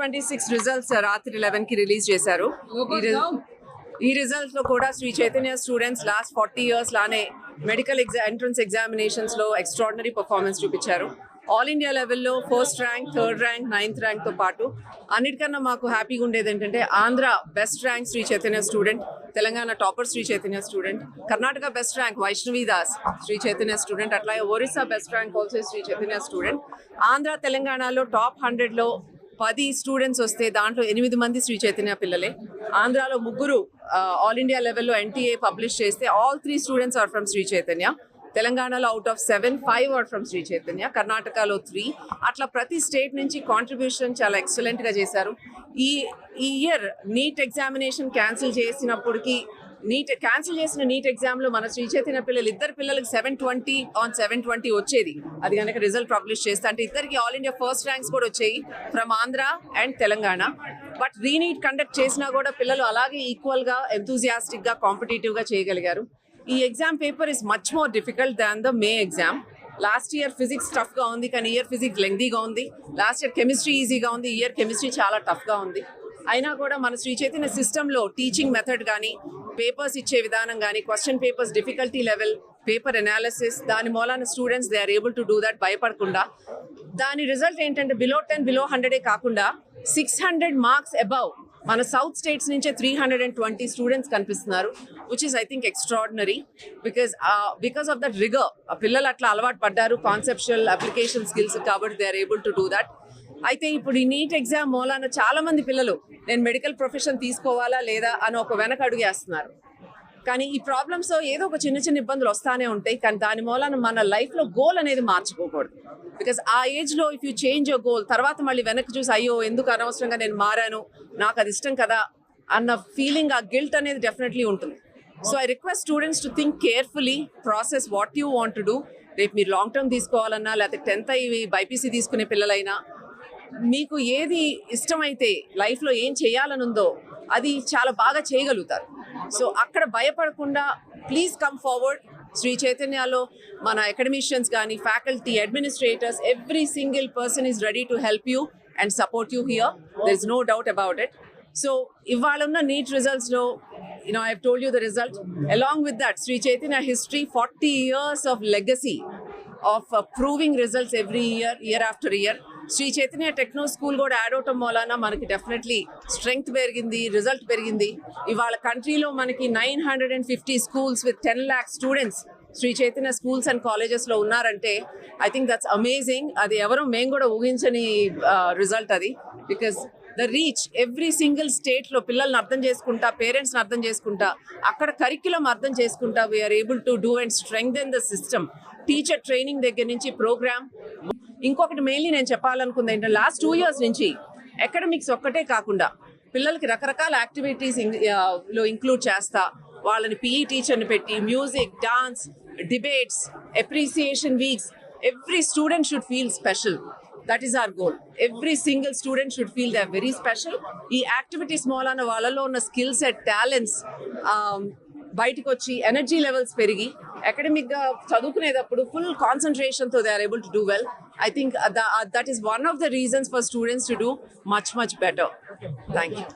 2026 results రాత్రి 11 కి release చేశారు. ఈ రిజల్ట్స్ లో కూడా Shri Chaitanya students last 40 years లానే మెడికల్ ఎంట్రన్స్ ఎగ్జామినేషన్స్ లో ఎక్స్ట్రాడినరీ పర్ఫార్మెన్స్ చూపించారు. ఆల్ ఇండియా లెవెల్లో 1st rank, 3rd rank, 9th rank తో పాటు అన్నిటికన్నా మాకు హ్యాపీగా ఉండేది ఏంటంటే Andhra best rank Shri Chaitanya student, Telangana topper Shri Chaitanya student, Karnataka best rank Vaishnavi Das Shri Chaitanya student, అట్లాగే Orissa best rank also Shri Chaitanya student. Andhra తెలంగాణలో టాప్ 100లో 10 స్టూడెంట్స్ వస్తే దాంట్లో 8 మంది శ్రీ చైతన్య పిల్లలే. ఆంధ్రాలో 3 ఆల్ ఇండియా లెవెల్లో ఎన్టీఏ పబ్లిష్ చేస్తే all 3 students are from Shri Chaitanya. తెలంగాణలో out of 7, 5 are from Shri Chaitanya. కర్ణాటకలో 3. అట్లా ప్రతి స్టేట్ నుంచి కాంట్రిబ్యూషన్ చాలా ఎక్సలెంట్గా చేశారు. ఈ ఇయర్ నీట్ ఎగ్జామినేషన్ క్యాన్సిల్ చేసినప్పటికీ క్యాన్సిల్ చేసిన నీట్ ఎగ్జామ్లో మన శ్రీ చైతన్య పిల్లలు ఇద్దరు పిల్లలకి 720 on 720 వచ్చేది. అది కనుక రిజల్ట్ పబ్లిష్ చేస్తే అంటే ఇద్దరికి ఆల్ ఇండియా ఫస్ట్ ర్యాంక్స్ కూడా వచ్చాయి from Andhra and Telangana. But re-NEET conduct చేసినా కూడా పిల్లలు అలాగే ఈక్వల్గా ఎంతూజియాస్టిక్గా కాంపిటేటివ్గా చేయగలిగారు. ఈ exam paper is much more difficult than the May exam. Last year physics టఫ్గా ఉంది, కానీ ఇయర్ ఫిజిక్స్ లెంగ్దీగా ఉంది. లాస్ట్ ఇయర్ కెమిస్ట్రీ ఈజీగా ఉంది, ఇయర్ కెమిస్ట్రీ చాలా టఫ్గా ఉంది. అయినా కూడా మన శ్రీ చైతన్య సిస్టంలో టీచింగ్ మెథడ్ కానీ, పేపర్స్ ఇచ్చే విధానం కానీ, question papers difficulty level, paper analysis, దాని మూలాన students they are able to do that భయపడకుండా. దాని రిజల్ట్ ఏంటంటే బిలో 10, బిలో 100 కాకుండా 600 మార్క్స్ అబౌవ్ మన సౌత్ స్టేట్స్ నుంచే 320 స్టూడెంట్స్ కనిపిస్తున్నారు, which is I think extraordinary. Because of that rigour పిల్లలు అట్లా అలవాటు పడ్డారు, కాన్సెప్చువల్ అప్లికేషన్ స్కిల్స్, కాబట్టి they are able to do that. అయితే ఇప్పుడు ఈ నీట్ ఎగ్జామ్ మూలాన చాలా మంది పిల్లలు నేను మెడికల్ ప్రొఫెషన్ తీసుకోవాలా లేదా అని ఒక వెనక అడుగేస్తున్నారు. కానీ ఈ ప్రాబ్లమ్స్ ఏదో ఒక చిన్న చిన్న ఇబ్బందులు వస్తానే ఉంటాయి, కానీ దాని మూలాన మన లైఫ్లో గోల్ అనేది మార్చుకోకూడదు. బికాస్ ఆ ఏజ్లో if you change your goal, తర్వాత మళ్ళీ వెనక్కి చూసి అయ్యో ఎందుకు అనవసరంగా నేను మారాను, నాకు అది ఇష్టం కదా అన్న ఫీలింగ్, ఆ గిల్ట్ అనేది డెఫినెట్లీ ఉంటుంది. So I request students to think carefully, process what you want to do. రేపు మీరు లాంగ్ టర్మ్ తీసుకోవాలన్నా, లేకపోతే 10th అయ్యి బైపీసీ తీసుకునే పిల్లలైనా, మీకు ఏది ఇష్టమైతే లైఫ్లో ఏం చేయాలని ఉందో అది చాలా బాగా చేయగలుగుతారు. సో అక్కడ భయపడకుండా ప్లీజ్ కమ్ ఫార్వర్డ్. శ్రీ చైతన్యలో మన అకాడమిషియన్స్ కానీ, faculty, administrators, every single person is ready to help you and support you here. There is no doubt about it. So ఇవాళ ఉన్న నీట్ రిజల్ట్స్లో I have told you the result. Along with that, Sri Chaitanya history, 40 years of legacy of proving results every year, year after year. Sri Chaitanya Techno School కూడా add అవటం మూలాన మనకి definitely strength పెరిగింది, result పెరిగింది. ఇవాళ కంట్రీలో మనకి 950 schools with 10 lakh students Shri Chaitanya schools and కాలేజెస్లో ఉన్నారంటే ఐ థింక్ దట్స్ అమేజింగ్. అది మేము కూడా ఊహించని రిజల్ట్ అది. Because the reach every single స్టేట్లో పిల్లల్ని అర్థం చేసుకుంటా, పేరెంట్స్ని అర్థం చేసుకుంటా, అక్కడ కరిక్యులం అర్థం చేసుకుంటా we are able to do and strengthen the system. Teacher training దగ్గర నుంచి ప్రోగ్రామ్. ఇంకొకటి మెయిన్లీ నేను చెప్పాలనుకుంది ఏంటంటే లాస్ట్ 2 years నుంచి అకాడమిక్స్ ఒక్కటే కాకుండా పిల్లలకి రకరకాల యాక్టివిటీస్ లో ఇంక్లూడ్ చేస్తా, వాళ్ళని PE టీచర్ని పెట్టి music, dance, debates, appreciation weeks. Every student should feel special. That is our goal. Every single student should feel they are very special. ఈ యాక్టివిటీస్ మూలాన వాళ్ళలో ఉన్న స్కిల్ సెట్, టాలెంట్స్ బయటకు వచ్చి ఎనర్జీ లెవెల్స్ పెరిగి అకాడమిక్గా చదువుకునేటప్పుడు ఫుల్ కాన్సన్ట్రేషన్తో they are able to do well. I think that is one of the reasons for students to do much better. Thank you.